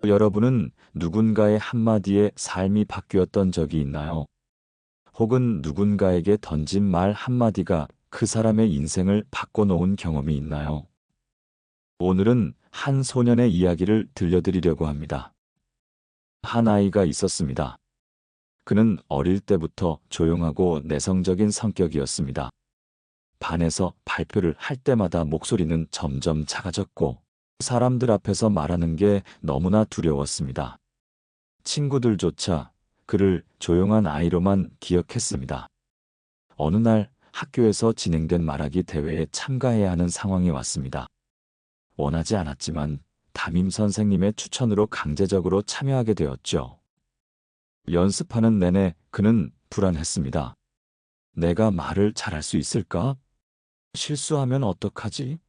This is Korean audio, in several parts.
여러분은 누군가의 한마디에 삶이 바뀌었던 적이 있나요? 혹은 누군가에게 던진 말 한마디가 그 사람의 인생을 바꿔놓은 경험이 있나요? 오늘은 한 소년의 이야기를 들려드리려고 합니다. 한 아이가 있었습니다. 그는 어릴 때부터 조용하고 내성적인 성격이었습니다. 반에서 발표를 할 때마다 목소리는 점점 작아졌고 사람들 앞에서 말하는 게 너무나 두려웠습니다. 친구들조차 그를 조용한 아이로만 기억했습니다. 어느 날 학교에서 진행된 말하기 대회에 참가해야 하는 상황이 왔습니다. 원하지 않았지만 담임 선생님의 추천으로 강제적으로 참여하게 되었죠. 연습하는 내내 그는 불안했습니다. 내가 말을 잘할 수 있을까? 실수하면 어떡하지?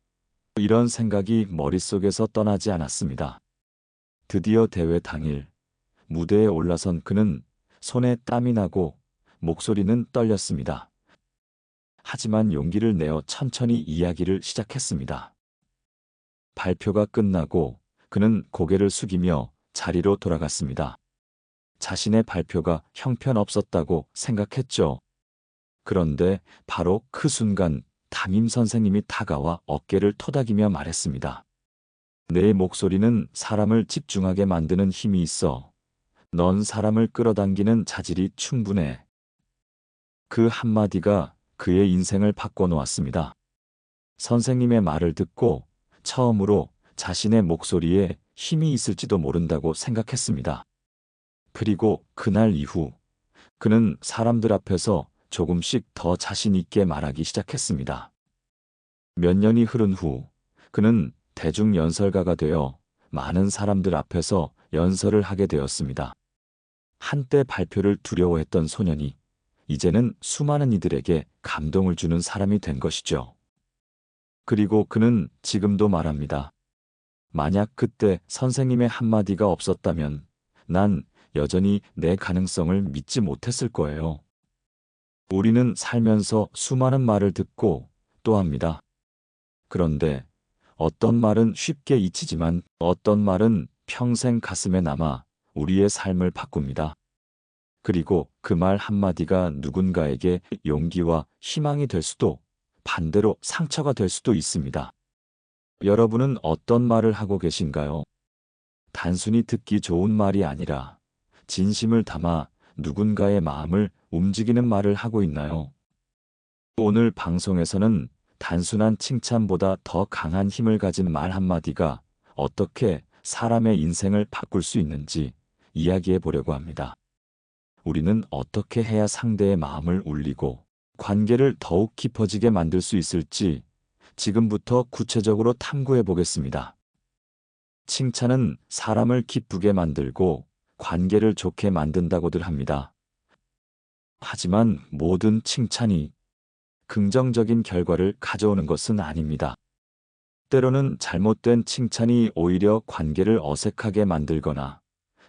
이런 생각이 머릿속에서 떠나지 않았습니다. 드디어 대회 당일 무대에 올라선 그는 손에 땀이 나고 목소리는 떨렸습니다. 하지만 용기를 내어 천천히 이야기를 시작했습니다. 발표가 끝나고 그는 고개를 숙이며 자리로 돌아갔습니다. 자신의 발표가 형편없었다고 생각했죠. 그런데 바로 그 순간 담임 선생님이 다가와 어깨를 토닥이며 말했습니다. 내 목소리는 사람을 집중하게 만드는 힘이 있어. 넌 사람을 끌어당기는 자질이 충분해. 그 한마디가 그의 인생을 바꿔놓았습니다. 선생님의 말을 듣고 처음으로 자신의 목소리에 힘이 있을지도 모른다고 생각했습니다. 그리고 그날 이후 그는 사람들 앞에서 조금씩 더 자신 있게 말하기 시작했습니다. 몇 년이 흐른 후 그는 대중연설가가 되어 많은 사람들 앞에서 연설을 하게 되었습니다. 한때 발표를 두려워했던 소년이 이제는 수많은 이들에게 감동을 주는 사람이 된 것이죠. 그리고 그는 지금도 말합니다. 만약 그때 선생님의 한마디가 없었다면 난 여전히 내 가능성을 믿지 못했을 거예요. 우리는 살면서 수많은 말을 듣고 또 합니다. 그런데 어떤 말은 쉽게 잊히지만 어떤 말은 평생 가슴에 남아 우리의 삶을 바꿉니다. 그리고 그 말 한마디가 누군가에게 용기와 희망이 될 수도 반대로 상처가 될 수도 있습니다. 여러분은 어떤 말을 하고 계신가요? 단순히 듣기 좋은 말이 아니라 진심을 담아 누군가의 마음을 움직이는 말을 하고 있나요? 오늘 방송에서는 단순한 칭찬보다 더 강한 힘을 가진 말 한마디가 어떻게 사람의 인생을 바꿀 수 있는지 이야기해 보려고 합니다. 우리는 어떻게 해야 상대의 마음을 울리고 관계를 더욱 깊어지게 만들 수 있을지 지금부터 구체적으로 탐구해 보겠습니다. 칭찬은 사람을 기쁘게 만들고 관계를 좋게 만든다고들 합니다. 하지만 모든 칭찬이 긍정적인 결과를 가져오는 것은 아닙니다. 때로는 잘못된 칭찬이 오히려 관계를 어색하게 만들거나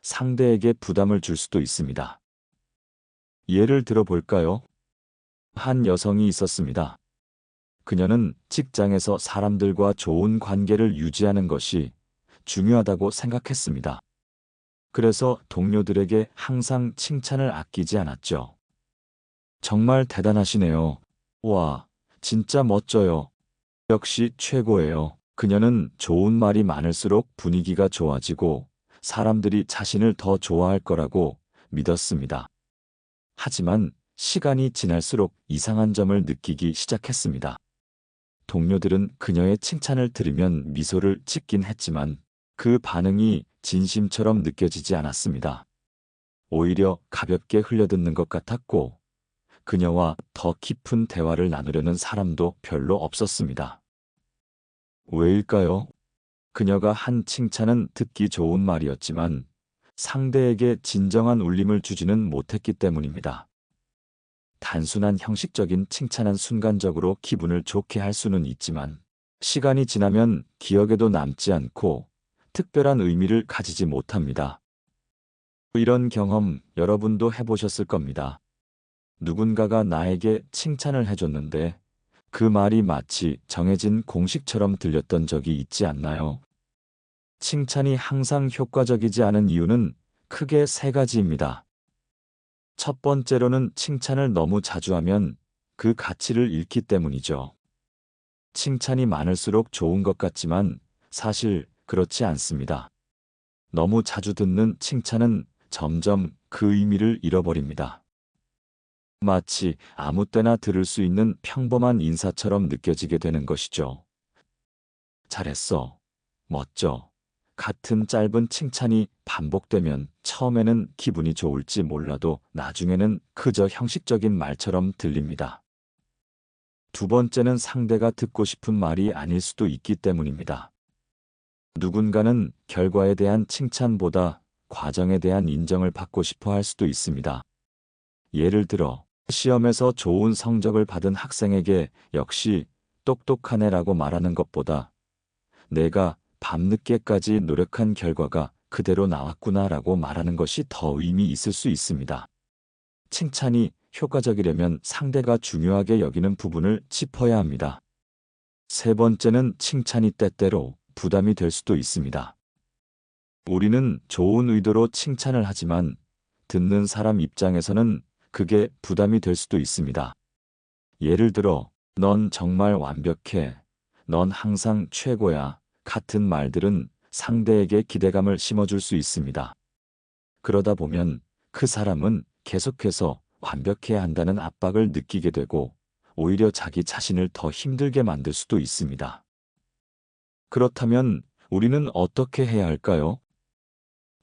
상대에게 부담을 줄 수도 있습니다. 예를 들어 볼까요? 한 여성이 있었습니다. 그녀는 직장에서 사람들과 좋은 관계를 유지하는 것이 중요하다고 생각했습니다. 그래서 동료들에게 항상 칭찬을 아끼지 않았죠. 정말 대단하시네요. 와, 진짜 멋져요. 역시 최고예요. 그녀는 좋은 말이 많을수록 분위기가 좋아지고 사람들이 자신을 더 좋아할 거라고 믿었습니다. 하지만 시간이 지날수록 이상한 점을 느끼기 시작했습니다. 동료들은 그녀의 칭찬을 들으면 미소를 짓긴 했지만 그 반응이 진심처럼 느껴지지 않았습니다. 오히려 가볍게 흘려듣는 것 같았고 그녀와 더 깊은 대화를 나누려는 사람도 별로 없었습니다. 왜일까요? 그녀가 한 칭찬은 듣기 좋은 말이었지만 상대에게 진정한 울림을 주지는 못했기 때문입니다. 단순한 형식적인 칭찬은 순간적으로 기분을 좋게 할 수는 있지만 시간이 지나면 기억에도 남지 않고 특별한 의미를 가지지 못합니다. 이런 경험 여러분도 해보셨을 겁니다. 누군가가 나에게 칭찬을 해줬는데 그 말이 마치 정해진 공식처럼 들렸던 적이 있지 않나요? 칭찬이 항상 효과적이지 않은 이유는 크게 세 가지입니다. 첫 번째로는 칭찬을 너무 자주 하면 그 가치를 잃기 때문이죠. 칭찬이 많을수록 좋은 것 같지만 사실 그렇지 않습니다. 너무 자주 듣는 칭찬은 점점 그 의미를 잃어버립니다. 마치 아무 때나 들을 수 있는 평범한 인사처럼 느껴지게 되는 것이죠. 잘했어. 멋져. 같은 짧은 칭찬이 반복되면 처음에는 기분이 좋을지 몰라도 나중에는 그저 형식적인 말처럼 들립니다. 두 번째는 상대가 듣고 싶은 말이 아닐 수도 있기 때문입니다. 누군가는 결과에 대한 칭찬보다 과정에 대한 인정을 받고 싶어 할 수도 있습니다. 예를 들어, 시험에서 좋은 성적을 받은 학생에게 역시 똑똑하네라고 말하는 것보다 내가 밤늦게까지 노력한 결과가 그대로 나왔구나라고 말하는 것이 더 의미 있을 수 있습니다. 칭찬이 효과적이려면 상대가 중요하게 여기는 부분을 짚어야 합니다. 세 번째는 칭찬이 때때로 부담이 될 수도 있습니다. 우리는 좋은 의도로 칭찬을 하지만 듣는 사람 입장에서는 그게 부담이 될 수도 있습니다. 예를 들어, 넌 정말 완벽해. 넌 항상 최고야. 같은 말들은 상대에게 기대감을 심어줄 수 있습니다. 그러다 보면 그 사람은 계속해서 완벽해야 한다는 압박을 느끼게 되고 오히려 자기 자신을 더 힘들게 만들 수도 있습니다. 그렇다면 우리는 어떻게 해야 할까요?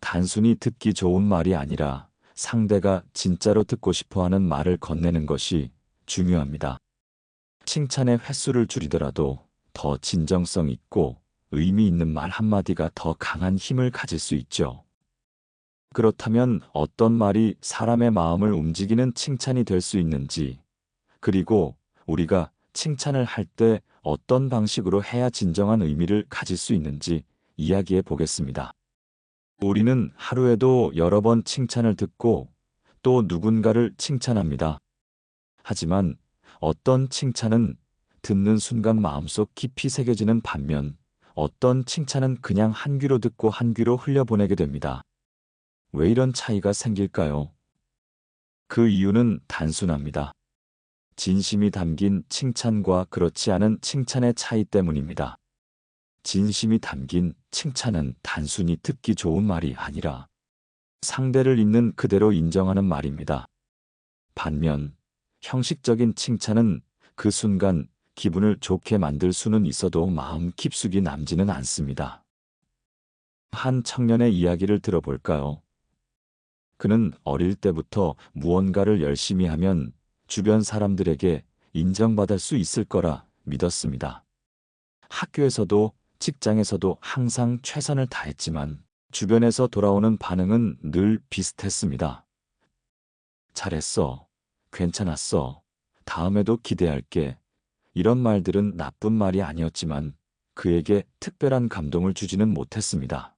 단순히 듣기 좋은 말이 아니라 상대가 진짜로 듣고 싶어 하는 말을 건네는 것이 중요합니다. 칭찬의 횟수를 줄이더라도 더 진정성 있고 의미 있는 말 한마디가 더 강한 힘을 가질 수 있죠. 그렇다면 어떤 말이 사람의 마음을 움직이는 칭찬이 될 수 있는지, 그리고 우리가 칭찬을 할 때 어떤 방식으로 해야 진정한 의미를 가질 수 있는지 이야기해 보겠습니다. 우리는 하루에도 여러 번 칭찬을 듣고 또 누군가를 칭찬합니다. 하지만 어떤 칭찬은 듣는 순간 마음속 깊이 새겨지는 반면 어떤 칭찬은 그냥 한 귀로 듣고 한 귀로 흘려보내게 됩니다. 왜 이런 차이가 생길까요? 그 이유는 단순합니다. 진심이 담긴 칭찬과 그렇지 않은 칭찬의 차이 때문입니다. 진심이 담긴 칭찬은 단순히 듣기 좋은 말이 아니라 상대를 있는 그대로 인정하는 말입니다. 반면 형식적인 칭찬은 그 순간 기분을 좋게 만들 수는 있어도 마음 깊숙이 남지는 않습니다. 한 청년의 이야기를 들어볼까요? 그는 어릴 때부터 무언가를 열심히 하면 주변 사람들에게 인정받을 수 있을 거라 믿었습니다. 학교에서도 직장에서도 항상 최선을 다했지만 주변에서 돌아오는 반응은 늘 비슷했습니다. 잘했어. 괜찮았어. 다음에도 기대할게. 이런 말들은 나쁜 말이 아니었지만 그에게 특별한 감동을 주지는 못했습니다.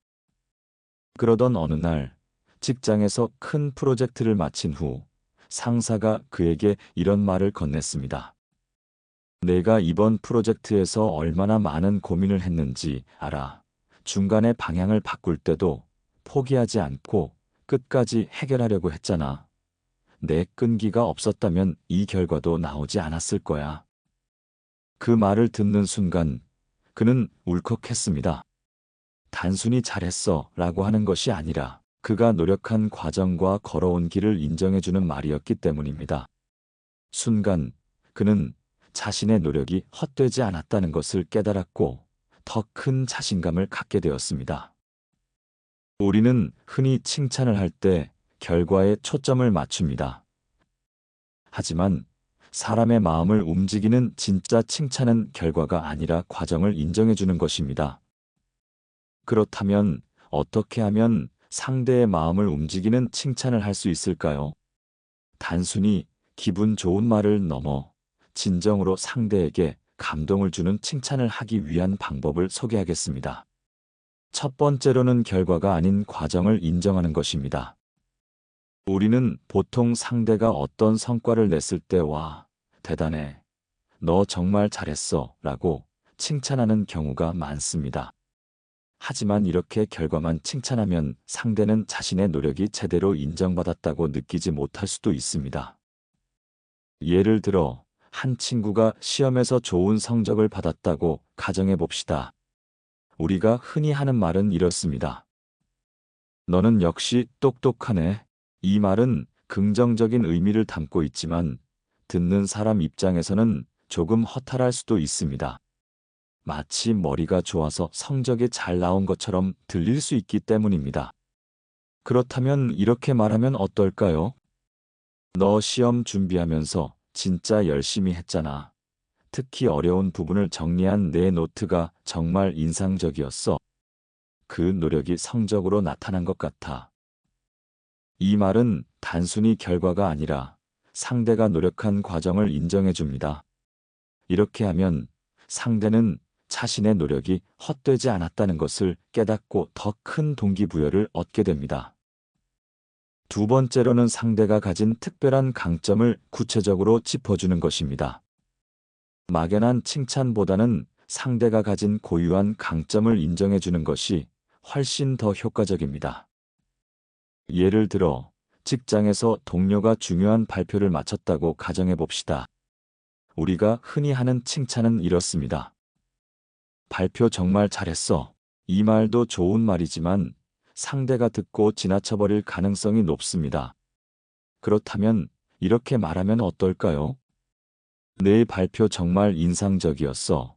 그러던 어느 날 직장에서 큰 프로젝트를 마친 후 상사가 그에게 이런 말을 건넸습니다. 내가 이번 프로젝트에서 얼마나 많은 고민을 했는지 알아. 중간에 방향을 바꿀 때도 포기하지 않고 끝까지 해결하려고 했잖아. 내 끈기가 없었다면 이 결과도 나오지 않았을 거야. 그 말을 듣는 순간 그는 울컥했습니다. 단순히 잘했어 라고 하는 것이 아니라 그가 노력한 과정과 걸어온 길을 인정해주는 말이었기 때문입니다. 순간 그는 자신의 노력이 헛되지 않았다는 것을 깨달았고 더 큰 자신감을 갖게 되었습니다. 우리는 흔히 칭찬을 할 때 결과에 초점을 맞춥니다. 하지만 사람의 마음을 움직이는 진짜 칭찬은 결과가 아니라 과정을 인정해주는 것입니다. 그렇다면 어떻게 하면 상대의 마음을 움직이는 칭찬을 할 수 있을까요? 단순히 기분 좋은 말을 넘어 진정으로 상대에게 감동을 주는 칭찬을 하기 위한 방법을 소개하겠습니다. 첫 번째로는 결과가 아닌 과정을 인정하는 것입니다. 우리는 보통 상대가 어떤 성과를 냈을 때 와, 대단해. 너 정말 잘했어 라고 칭찬하는 경우가 많습니다. 하지만 이렇게 결과만 칭찬하면 상대는 자신의 노력이 제대로 인정받았다고 느끼지 못할 수도 있습니다. 예를 들어, 한 친구가 시험에서 좋은 성적을 받았다고 가정해 봅시다. 우리가 흔히 하는 말은 이렇습니다. 너는 역시 똑똑하네. 이 말은 긍정적인 의미를 담고 있지만 듣는 사람 입장에서는 조금 허탈할 수도 있습니다. 마치 머리가 좋아서 성적이 잘 나온 것처럼 들릴 수 있기 때문입니다. 그렇다면 이렇게 말하면 어떨까요? 너 시험 준비하면서 진짜 열심히 했잖아. 특히 어려운 부분을 정리한 내 노트가 정말 인상적이었어. 그 노력이 성적으로 나타난 것 같아. 이 말은 단순히 결과가 아니라 상대가 노력한 과정을 인정해 줍니다. 이렇게 하면 상대는 자신의 노력이 헛되지 않았다는 것을 깨닫고 더 큰 동기부여를 얻게 됩니다. 두 번째로는 상대가 가진 특별한 강점을 구체적으로 짚어주는 것입니다. 막연한 칭찬보다는 상대가 가진 고유한 강점을 인정해 주는 것이 훨씬 더 효과적입니다. 예를 들어, 직장에서 동료가 중요한 발표를 마쳤다고 가정해 봅시다. 우리가 흔히 하는 칭찬은 이렇습니다. 발표 정말 잘했어. 이 말도 좋은 말이지만 상대가 듣고 지나쳐버릴 가능성이 높습니다. 그렇다면 이렇게 말하면 어떨까요? 내 발표 정말 인상적이었어.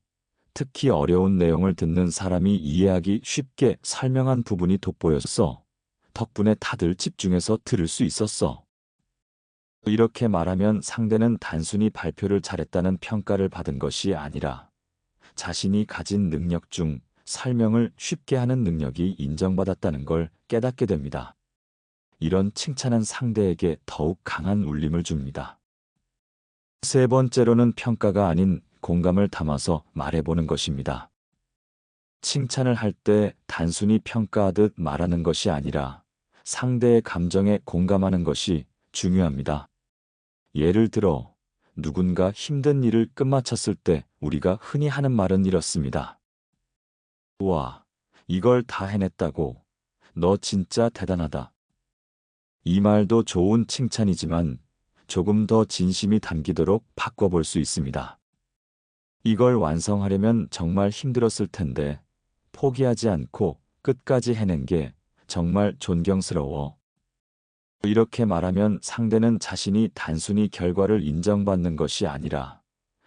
특히 어려운 내용을 듣는 사람이 이해하기 쉽게 설명한 부분이 돋보였어. 덕분에 다들 집중해서 들을 수 있었어. 이렇게 말하면 상대는 단순히 발표를 잘했다는 평가를 받은 것이 아니라 자신이 가진 능력 중 설명을 쉽게 하는 능력이 인정받았다는 걸 깨닫게 됩니다. 이런 칭찬은 상대에게 더욱 강한 울림을 줍니다. 세 번째로는 평가가 아닌 공감을 담아서 말해보는 것입니다. 칭찬을 할 때 단순히 평가하듯 말하는 것이 아니라 상대의 감정에 공감하는 것이 중요합니다. 예를 들어, 누군가 힘든 일을 끝마쳤을 때 우리가 흔히 하는 말은 이렇습니다. 우와, 이걸 다 해냈다고. 너 진짜 대단하다. 이 말도 좋은 칭찬이지만 조금 더 진심이 담기도록 바꿔볼 수 있습니다. 이걸 완성하려면 정말 힘들었을 텐데 포기하지 않고 끝까지 해낸 게 정말 존경스러워. 이렇게 말하면 상대는 자신이 단순히 결과를 인정받는 것이 아니라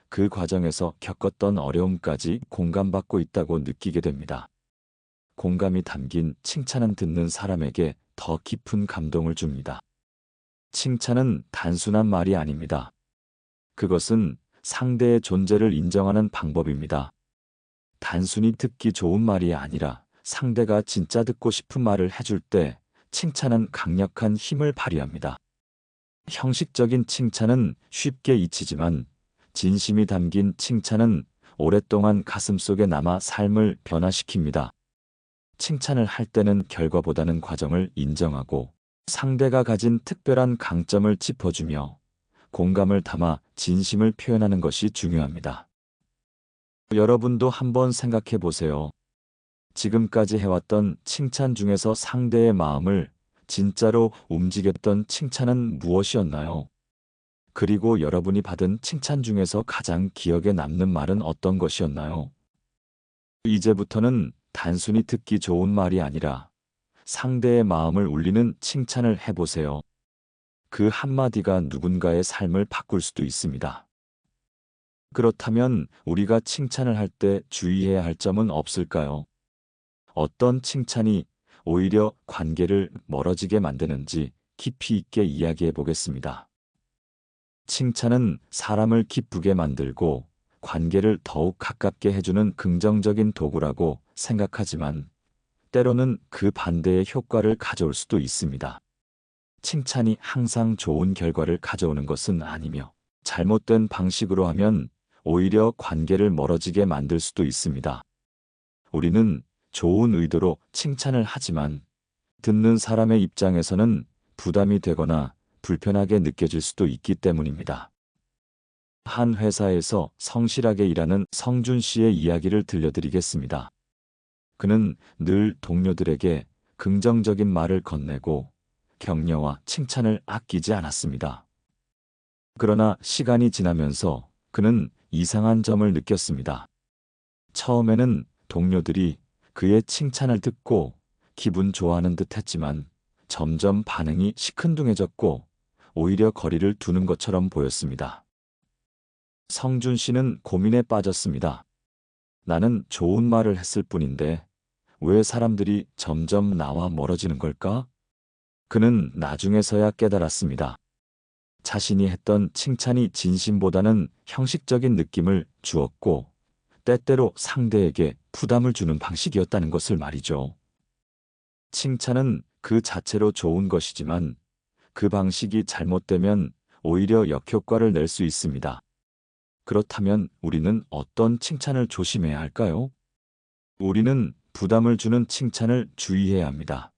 그 과정에서 겪었던 어려움까지 공감받고 있다고 느끼게 됩니다. 공감이 담긴 칭찬은 듣는 사람에게 더 깊은 감동을 줍니다. 칭찬은 단순한 말이 아닙니다. 그것은 상대의 존재를 인정하는 방법입니다. 단순히 듣기 좋은 말이 아니라 상대가 진짜 듣고 싶은 말을 해줄 때 칭찬은 강력한 힘을 발휘합니다. 형식적인 칭찬은 쉽게 잊히지만 진심이 담긴 칭찬은 오랫동안 가슴속에 남아 삶을 변화시킵니다. 칭찬을 할 때는 결과보다는 과정을 인정하고 상대가 가진 특별한 강점을 짚어주며 공감을 담아 진심을 표현하는 것이 중요합니다. 여러분도 한번 생각해 보세요. 지금까지 해왔던 칭찬 중에서 상대의 마음을 진짜로 움직였던 칭찬은 무엇이었나요? 그리고 여러분이 받은 칭찬 중에서 가장 기억에 남는 말은 어떤 것이었나요? 이제부터는 단순히 듣기 좋은 말이 아니라 상대의 마음을 울리는 칭찬을 해보세요. 그 한마디가 누군가의 삶을 바꿀 수도 있습니다. 그렇다면 우리가 칭찬을 할 때 주의해야 할 점은 없을까요? 어떤 칭찬이 오히려 관계를 멀어지게 만드는지 깊이 있게 이야기해 보겠습니다. 칭찬은 사람을 기쁘게 만들고 관계를 더욱 가깝게 해주는 긍정적인 도구라고 생각하지만 때로는 그 반대의 효과를 가져올 수도 있습니다. 칭찬이 항상 좋은 결과를 가져오는 것은 아니며 잘못된 방식으로 하면 오히려 관계를 멀어지게 만들 수도 있습니다. 우리는 좋은 의도로 칭찬을 하지만 듣는 사람의 입장에서는 부담이 되거나 불편하게 느껴질 수도 있기 때문입니다. 한 회사에서 성실하게 일하는 성준 씨의 이야기를 들려드리겠습니다. 그는 늘 동료들에게 긍정적인 말을 건네고 격려와 칭찬을 아끼지 않았습니다. 그러나 시간이 지나면서 그는 이상한 점을 느꼈습니다. 처음에는 동료들이 그의 칭찬을 듣고 기분 좋아하는 듯 했지만 점점 반응이 시큰둥해졌고 오히려 거리를 두는 것처럼 보였습니다. 성준 씨는 고민에 빠졌습니다. 나는 좋은 말을 했을 뿐인데 왜 사람들이 점점 나와 멀어지는 걸까? 그는 나중에서야 깨달았습니다. 자신이 했던 칭찬이 진심보다는 형식적인 느낌을 주었고 때때로 상대에게 부담을 주는 방식이었다는 것을 말이죠. 칭찬은 그 자체로 좋은 것이지만 그 방식이 잘못되면 오히려 역효과를 낼 수 있습니다. 그렇다면 우리는 어떤 칭찬을 조심해야 할까요? 우리는 부담을 주는 칭찬을 주의해야 합니다.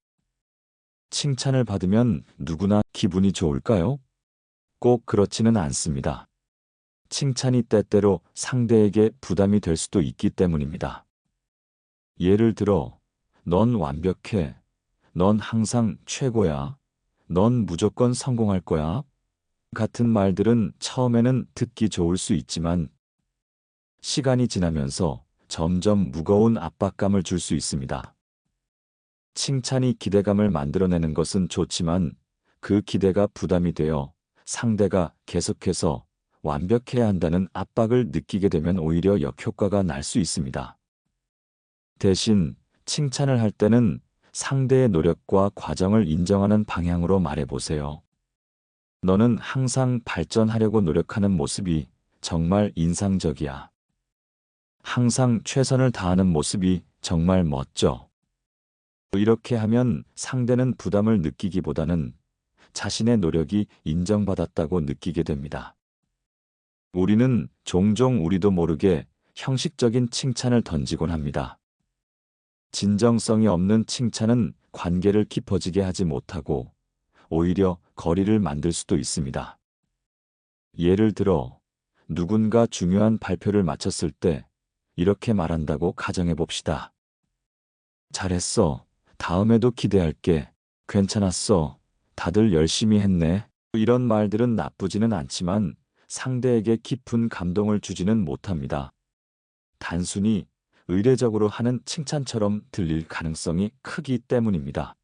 칭찬을 받으면 누구나 기분이 좋을까요? 꼭 그렇지는 않습니다. 칭찬이 때때로 상대에게 부담이 될 수도 있기 때문입니다. 예를 들어, 넌 완벽해. 넌 항상 최고야. 넌 무조건 성공할 거야. 같은 말들은 처음에는 듣기 좋을 수 있지만 시간이 지나면서 점점 무거운 압박감을 줄 수 있습니다. 칭찬이 기대감을 만들어내는 것은 좋지만 그 기대가 부담이 되어 상대가 계속해서 완벽해야 한다는 압박을 느끼게 되면 오히려 역효과가 날 수 있습니다. 대신 칭찬을 할 때는 상대의 노력과 과정을 인정하는 방향으로 말해보세요. 너는 항상 발전하려고 노력하는 모습이 정말 인상적이야. 항상 최선을 다하는 모습이 정말 멋져. 이렇게 하면 상대는 부담을 느끼기보다는 자신의 노력이 인정받았다고 느끼게 됩니다. 우리는 종종 우리도 모르게 형식적인 칭찬을 던지곤 합니다. 진정성이 없는 칭찬은 관계를 깊어지게 하지 못하고 오히려 거리를 만들 수도 있습니다. 예를 들어, 누군가 중요한 발표를 마쳤을 때 이렇게 말한다고 가정해 봅시다. 잘했어. 다음에도 기대할게. 괜찮았어. 다들 열심히 했네. 이런 말들은 나쁘지는 않지만 상대에게 깊은 감동을 주지는 못합니다. 단순히 의례적으로 하는 칭찬처럼 들릴 가능성이 크기 때문입니다.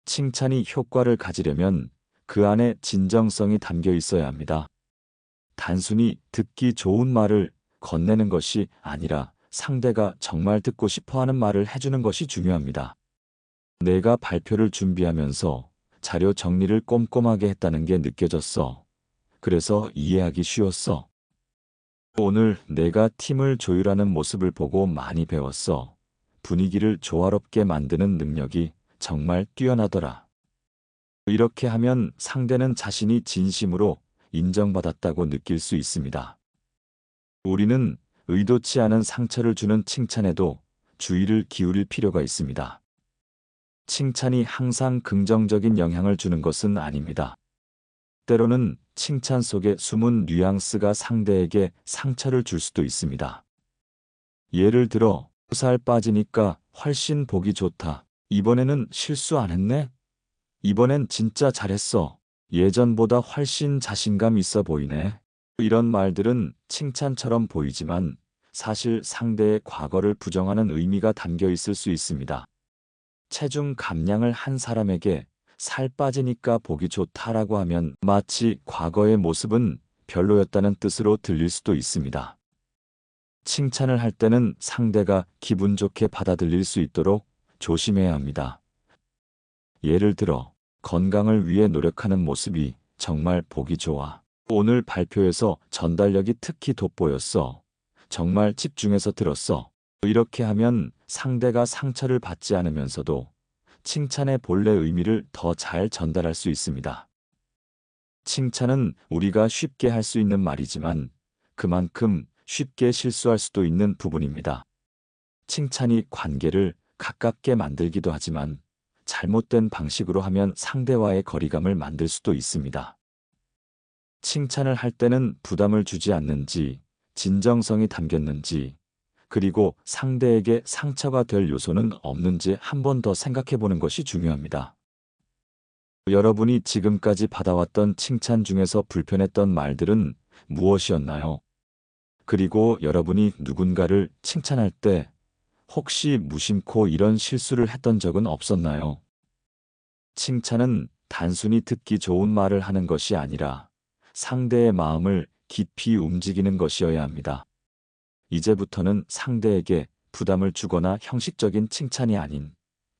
칭찬이 효과를 가지려면 그 안에 진정성이 담겨 있어야 합니다. 단순히 듣기 좋은 말을 건네는 것이 아니라 상대가 정말 듣고 싶어 하는 말을 해주는 것이 중요합니다. 내가 발표를 준비하면서 자료 정리를 꼼꼼하게 했다는 게 느껴졌어. 그래서 이해하기 쉬웠어. 오늘 내가 팀을 조율하는 모습을 보고 많이 배웠어. 분위기를 조화롭게 만드는 능력이 정말 뛰어나더라. 이렇게 하면 상대는 자신이 진심으로 인정받았다고 느낄 수 있습니다. 우리는 의도치 않은 상처를 주는 칭찬에도 주의를 기울일 필요가 있습니다. 칭찬이 항상 긍정적인 영향을 주는 것은 아닙니다. 때로는 칭찬 속에 숨은 뉘앙스가 상대에게 상처를 줄 수도 있습니다. 예를 들어, 살 빠지니까 훨씬 보기 좋다. 이번에는 실수 안 했네? 이번엔 진짜 잘했어. 예전보다 훨씬 자신감 있어 보이네. 이런 말들은 칭찬처럼 보이지만 사실 상대의 과거를 부정하는 의미가 담겨 있을 수 있습니다. 체중 감량을 한 사람에게 살 빠지니까 보기 좋다라고 하면 마치 과거의 모습은 별로였다는 뜻으로 들릴 수도 있습니다. 칭찬을 할 때는 상대가 기분 좋게 받아들일 수 있도록 조심해야 합니다. 예를 들어, 건강을 위해 노력하는 모습이 정말 보기 좋아. 오늘 발표에서 전달력이 특히 돋보였어. 정말 집중해서 들었어. 이렇게 하면 상대가 상처를 받지 않으면서도 칭찬의 본래 의미를 더 잘 전달할 수 있습니다. 칭찬은 우리가 쉽게 할 수 있는 말이지만 그만큼 쉽게 실수할 수도 있는 부분입니다. 칭찬이 관계를 가깝게 만들기도 하지만 잘못된 방식으로 하면 상대와의 거리감을 만들 수도 있습니다. 칭찬을 할 때는 부담을 주지 않는지, 진정성이 담겼는지, 그리고 상대에게 상처가 될 요소는 없는지 한 번 더 생각해 보는 것이 중요합니다. 여러분이 지금까지 받아왔던 칭찬 중에서 불편했던 말들은 무엇이었나요? 그리고 여러분이 누군가를 칭찬할 때 혹시 무심코 이런 실수를 했던 적은 없었나요? 칭찬은 단순히 듣기 좋은 말을 하는 것이 아니라 상대의 마음을 깊이 움직이는 것이어야 합니다. 이제부터는 상대에게 부담을 주거나 형식적인 칭찬이 아닌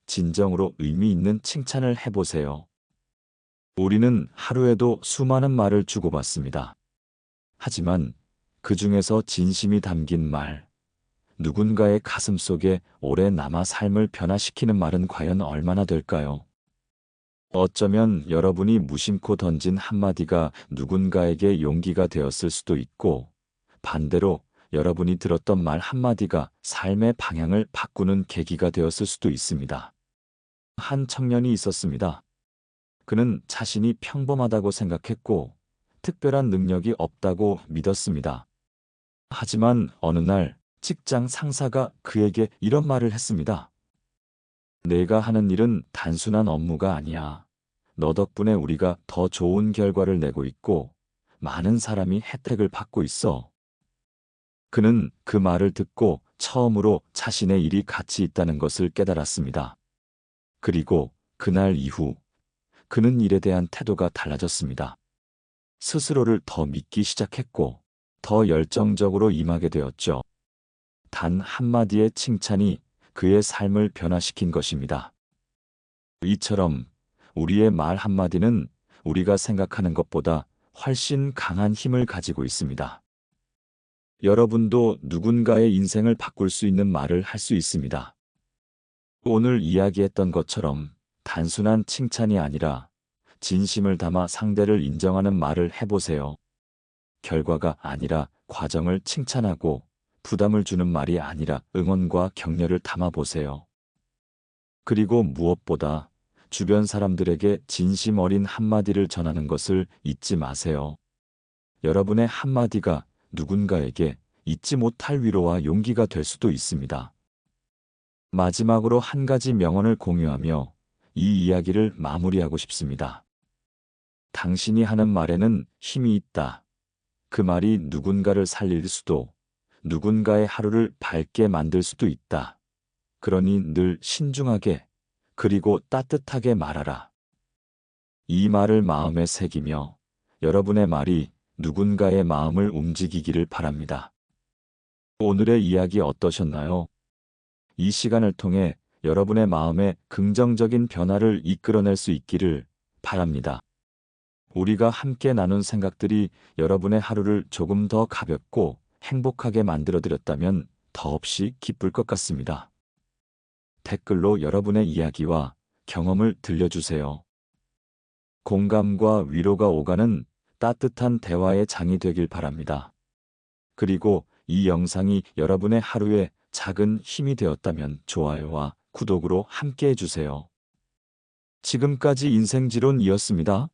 진정으로 의미 있는 칭찬을 해보세요. 우리는 하루에도 수많은 말을 주고받습니다. 하지만 그 중에서 진심이 담긴 말, 누군가의 가슴 속에 오래 남아 삶을 변화시키는 말은 과연 얼마나 될까요? 어쩌면 여러분이 무심코 던진 한마디가 누군가에게 용기가 되었을 수도 있고, 반대로 여러분이 들었던 말 한마디가 삶의 방향을 바꾸는 계기가 되었을 수도 있습니다. 한 청년이 있었습니다. 그는 자신이 평범하다고 생각했고, 특별한 능력이 없다고 믿었습니다. 하지만 어느 날 직장 상사가 그에게 이런 말을 했습니다. 내가 하는 일은 단순한 업무가 아니야. 너 덕분에 우리가 더 좋은 결과를 내고 있고, 많은 사람이 혜택을 받고 있어. 그는 그 말을 듣고 처음으로 자신의 일이 가치 있다는 것을 깨달았습니다. 그리고 그날 이후 그는 일에 대한 태도가 달라졌습니다. 스스로를 더 믿기 시작했고 더 열정적으로 임하게 되었죠. 단 한마디의 칭찬이 그의 삶을 변화시킨 것입니다. 이처럼 우리의 말 한마디는 우리가 생각하는 것보다 훨씬 강한 힘을 가지고 있습니다. 여러분도 누군가의 인생을 바꿀 수 있는 말을 할 수 있습니다. 오늘 이야기했던 것처럼 단순한 칭찬이 아니라 진심을 담아 상대를 인정하는 말을 해보세요. 결과가 아니라 과정을 칭찬하고 부담을 주는 말이 아니라 응원과 격려를 담아보세요. 그리고 무엇보다 주변 사람들에게 진심 어린 한마디를 전하는 것을 잊지 마세요. 여러분의 한마디가 누군가에게 잊지 못할 위로와 용기가 될 수도 있습니다. 마지막으로 한 가지 명언을 공유하며 이 이야기를 마무리하고 싶습니다. 당신이 하는 말에는 힘이 있다. 그 말이 누군가를 살릴 수도, 누군가의 하루를 밝게 만들 수도 있다. 그러니 늘 신중하게, 그리고 따뜻하게 말하라. 이 말을 마음에 새기며 여러분의 말이 누군가의 마음을 움직이기를 바랍니다. 오늘의 이야기 어떠셨나요? 이 시간을 통해 여러분의 마음에 긍정적인 변화를 이끌어낼 수 있기를 바랍니다. 우리가 함께 나눈 생각들이 여러분의 하루를 조금 더 가볍고 행복하게 만들어드렸다면 더없이 기쁠 것 같습니다. 댓글로 여러분의 이야기와 경험을 들려주세요. 공감과 위로가 오가는 따뜻한 대화의 장이 되길 바랍니다. 그리고 이 영상이 여러분의 하루에 작은 힘이 되었다면 좋아요와 구독으로 함께 해주세요. 지금까지 인생지론이었습니다.